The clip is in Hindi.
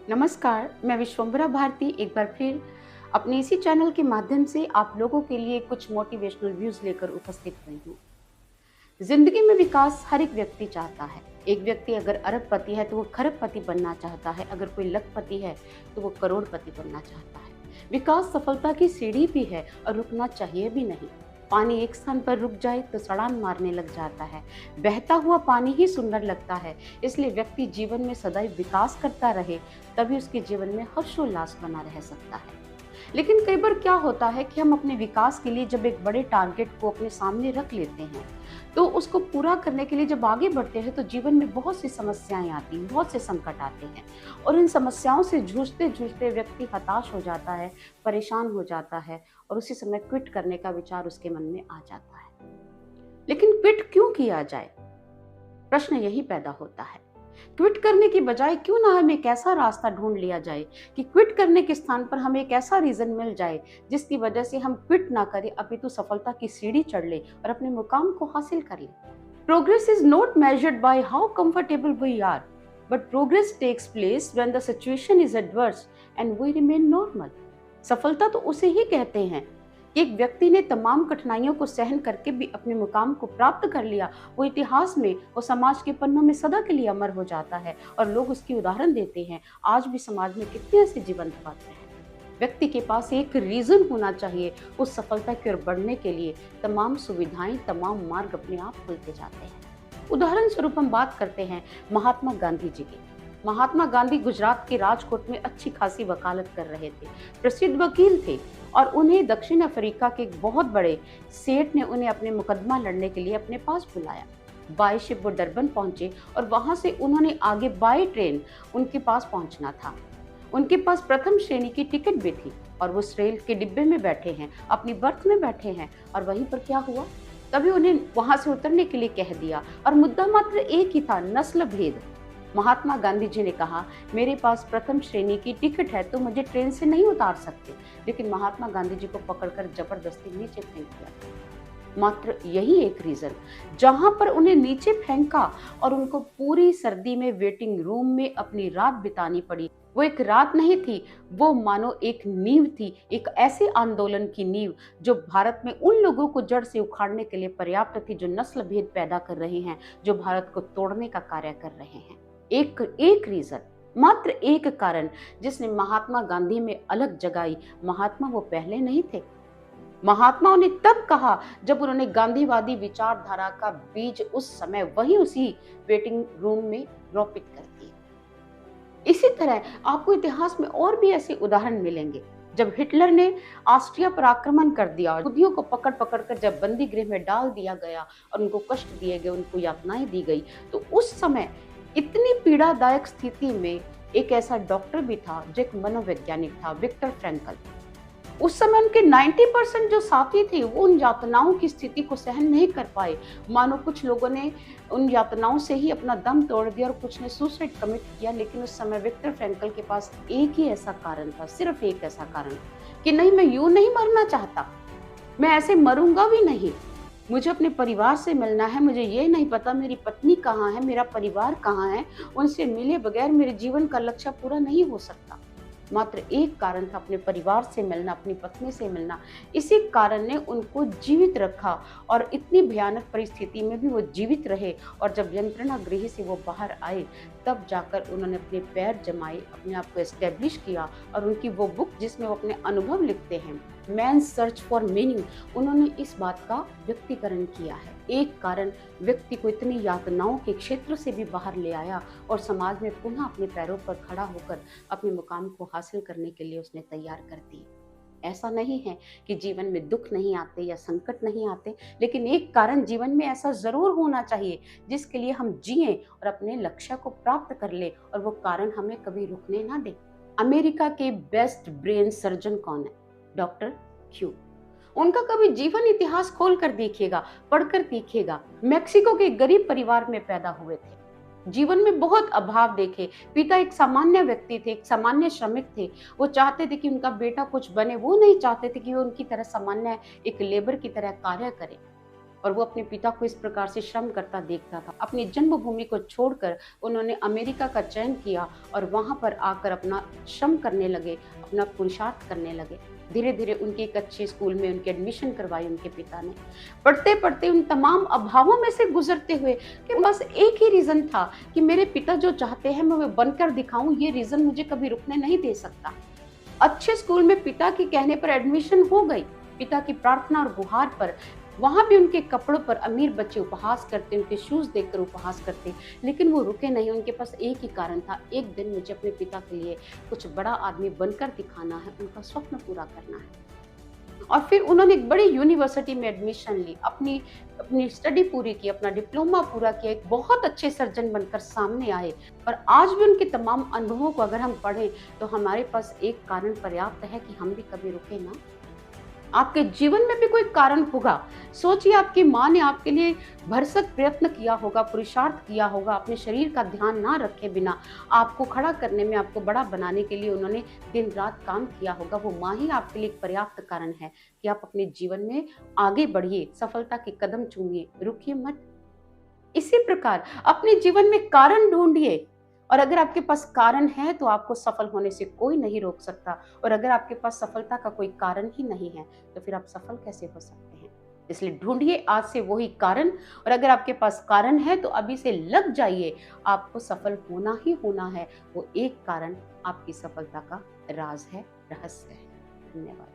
नमस्कार, मैं विश्वंभरा भारती एक बार फिर अपने इसी चैनल के माध्यम से आप लोगों के लिए कुछ मोटिवेशनल व्यूज लेकर उपस्थित हुई हूँ। जिंदगी में विकास हर एक व्यक्ति चाहता है। एक व्यक्ति अगर अरबपति है तो वो खरबपति बनना चाहता है, अगर कोई लखपति है तो वो करोड़पति बनना चाहता है। विकास सफलता की सीढ़ी भी है और रुकना चाहिए भी नहीं। पानी एक स्थान पर रुक जाए तो सड़ान मारने लग जाता है। बहता हुआ पानी ही सुंदर लगता है। इसलिए व्यक्ति जीवन में सदैव विकास करता रहे, तभी उसके जीवन में हर्षोल्लास बना रह सकता है। लेकिन कई बार क्या होता है कि हम अपने विकास के लिए जब एक बड़े टारगेट को अपने सामने रख लेते हैं, तो उसको पूरा करने के लिए जब आगे बढ़ते हैं तो जीवन में बहुत सी समस्याएं आती हैं, बहुत से संकट आते हैं और इन समस्याओं से जूझते जूझते व्यक्ति हताश हो जाता है, परेशान हो जाता है और उसी समय क्विट करने का विचार उसके मन में आ जाता है। लेकिन क्विट क्यों किया जाए? प्रश्न यही पैदा होता है। क्विट करने की बजाय क्यों ना हम एक ऐसा रास्ता ढूंढ लिया जाए कि क्विट करने के स्थान पर हमें एक ऐसा रीजन मिल जाए जिसकी वजह से हम क्विट ना करें, अपितु सफलता की सीढ़ी चढ़ ले और अपने मुकाम को हासिल कर ले। Progress is not measured by how comfortable we are, but progress takes place when the situation is adverse and we remain normal. सफलता तो उसे ही कहते हैं कि एक व्यक्ति ने तमाम कठिनाइयों को सहन करके भी अपने मुकाम को प्राप्त कर लिया। वो इतिहास में और समाज के पन्नों में सदा के लिए अमर हो जाता है और लोग उसकी उदाहरण देते हैं। आज भी समाज में कितने ऐसे जीवंत पात्र हैं। व्यक्ति के पास एक रीजन होना चाहिए उस सफलता की ओर बढ़ने के लिए। तमाम सुविधाएं, तमाम मार्ग अपने आप खुलते जाते हैं। उदाहरण स्वरूप हम बात करते हैं महात्मा गांधी जी की। महात्मा गांधी गुजरात के राजकोट में अच्छी खासी वकालत कर रहे थे, प्रसिद्ध वकील थे और उन्हें दक्षिण अफ्रीका के एक बहुत बड़े सेठ ने उन्हें अपने मुकदमा लड़ने के लिए अपने पास बुलाया। बाय शिप वो डरबन पहुंचे और वहां से उन्होंने आगे बाय ट्रेन उनके पास पहुंचना था। उनके पास प्रथम श्रेणी की टिकट भी थी और वो रेल के डिब्बे में बैठे हैं, अपनी बर्थ में बैठे हैं और वहीं पर क्या हुआ, तभी उन्हें वहां से उतरने के लिए कह दिया और मुद्दा मात्र एक ही था, नस्ल भेद। महात्मा गांधी जी ने कहा, मेरे पास प्रथम श्रेणी की टिकट है तो मुझे ट्रेन से नहीं उतार सकते, लेकिन महात्मा गांधी जी को पकड़कर जबरदस्ती नीचे फेंक दिया। मात्र यही एक रीजन, जहां पर उन्हें नीचे फेंका और उनको पूरी सर्दी में वेटिंग रूम में अपनी रात बितानी पड़ी। वो एक रात नहीं थी, वो मानो एक नींव थी, एक ऐसे आंदोलन की नींव जो भारत में उन लोगों को जड़ से उखाड़ने के लिए पर्याप्त थी जो नस्ल भेद पैदा कर रहे हैं, जो भारत को तोड़ने का कार्य कर रहे हैं। एक रीजन, मात्र एक कारण जिसने महात्मा गांधी में अलग जगाई। महात्मा वो पहले नहीं थे। महात्माओं ने तब कहा जब उन्होंने गांधीवादी विचारधारा का बीज उस समय वहीं उसी वेटिंग रूम में रोपित कर दिए। इसी तरह आपको इतिहास में और भी ऐसे उदाहरण मिलेंगे। जब हिटलर ने ऑस्ट्रिया पर आक्रमण कर दिया, यहूदियों को पकड़ पकड़ कर जब बंदी गृह में डाल दिया गया और उनको कष्ट दिए गए, उनको यातनाएं दी गई, तो उस समय इतनी पीड़ादायक स्थिति में एक ऐसा डॉक्टर भी था जो एक मनोवैज्ञानिक था, विक्टर फ्रैंकल। उस समय उनके 90% जो साथी थे वो उन यातनाओं की स्थिति को सहन नहीं कर पाए। मानो कुछ लोगों ने उन यातनाओं से ही अपना दम तोड़ दिया और कुछ ने सुसाइड कमिट किया। लेकिन उस समय विक्टर फ्रैंकल के पास एक ही ऐसा कारण था, सिर्फ एक ऐसा कारण कि नहीं, मैं यूं नहीं मरना चाहता, मैं ऐसे मरूंगा भी नहीं, मुझे अपने परिवार से मिलना है। मुझे ये नहीं पता मेरी पत्नी कहाँ है, मेरा परिवार कहाँ है, उनसे मिले बगैर मेरे जीवन का लक्ष्य पूरा नहीं हो सकता। मात्र एक कारण था, अपने परिवार से मिलना, अपनी पत्नी से मिलना। इसी कारण ने उनको जीवित रखा और इतनी भयानक परिस्थिति में भी वो जीवित रहे और जब यंत्रणा गृह से वो बाहर आए तब जाकर उन्होंने अपने पैर जमाए, अपने आप को एस्टेब्लिश किया और उनकी वो बुक जिसमें वो अपने अनुभव लिखते हैं, मैन्स सर्च फॉर मीनिंग, उन्होंने इस बात का व्यक्तिकरण किया है। एक कारण व्यक्ति को इतनी यातनाओं के क्षेत्र से भी बाहर ले आया और समाज में पुनः अपने पैरों पर खड़ा होकर अपने मुकाम को हासिल करने के लिए उसने तैयार कर दी। ऐसा नहीं है कि जीवन में दुख नहीं आते या संकट नहीं आते, लेकिन एक कारण जीवन में ऐसा जरूर होना चाहिए जिसके लिए हम जिएं और अपने लक्ष्य को प्राप्त कर ले और वो कारण हमें कभी रुकने ना दे। अमेरिका के बेस्ट ब्रेन सर्जन कौन है? Doctor Q. उनका कभी जीवन इतिहास खोल कर देखिएगा, पढ़कर देखिएगा। मेक्सिको के गरीब परिवार में पैदा हुए थे, जीवन में बहुत अभाव देखे। पिता एक सामान्य व्यक्ति थे, एक सामान्य श्रमिक थे। वो चाहते थे कि उनका बेटा कुछ बने, वो नहीं चाहते थे कि वो उनकी तरह सामान्य एक लेबर की तरह कार्य करे। और वो अपने पिता को इस प्रकार से श्रम करता देखता था। अपनी जन्मभूमि को छोड़कर उन्होंने अमेरिका का चयन किया और वहाँ पर आकर अपना श्रम करने लगे, अपना पुरुषार्थ करने लगे। धीरे-धीरे उनके एक अच्छे स्कूल में उनकी एडमिशन करवाई उनके पिता ने। पढ़ते-पढ़ते उन तमाम अभावों में से गुज़रते हुए कि बस एक ही रीज़न था कि मेरे पिता जो चाहते हैं मैं वो बनकर दिखाऊँ, ये रीज़न मुझे कभी रुकने नहीं दे सकता। अच्छे स्कूल में पिता के कहने पर एडमिशन हो गई। पिता की प्रार्थना और गुहार पर वहाँ भी उनके कपड़ों पर अमीर बच्चे उपहास करते, उनके शूज़ देखकर उपहास करते, लेकिन वो रुके नहीं। उनके पास एक ही कारण था, एक दिन मुझे अपने पिता के लिए कुछ बड़ा आदमी बनकर दिखाना है, उनका स्वप्न पूरा करना है। और फिर उन्होंने एक बड़ी यूनिवर्सिटी में एडमिशन ली, अपनी अपनी स्टडी पूरी की, अपना डिप्लोमा पूरा किया, एक बहुत अच्छे सर्जन बनकर सामने आए। और आज भी उनके तमाम अनुभवों को अगर हम पढ़ें तो हमारे पास एक कारण पर्याप्त है कि हम भी कभी रुके ना। आपके जीवन में भी कोई कारण होगा। सोचिए, आपकी माँ ने आपके लिए भरसक प्रयत्न किया होगा, पुरुषार्थ किया होगा, अपने शरीर का ध्यान ना रखे बिना आपको खड़ा करने में, आपको बड़ा बनाने के लिए उन्होंने दिन रात काम किया होगा। वो माँ ही आपके लिए एक पर्याप्त कारण है कि आप अपने जीवन में आगे बढ़िए, सफलता के कदम चूमिए, रुकिए मत। इसी प्रकार अपने जीवन में कारण ढूंढिए, और अगर आपके पास कारण है तो आपको सफल होने से कोई नहीं रोक सकता। और अगर आपके पास सफलता का कोई कारण ही नहीं है तो फिर आप सफल कैसे हो सकते हैं? इसलिए ढूंढिए आज से वही कारण, और अगर आपके पास कारण है तो अभी से लग जाइए। आपको सफल होना ही होना है। वो एक कारण आपकी सफलता का राज है, रहस्य है। धन्यवाद।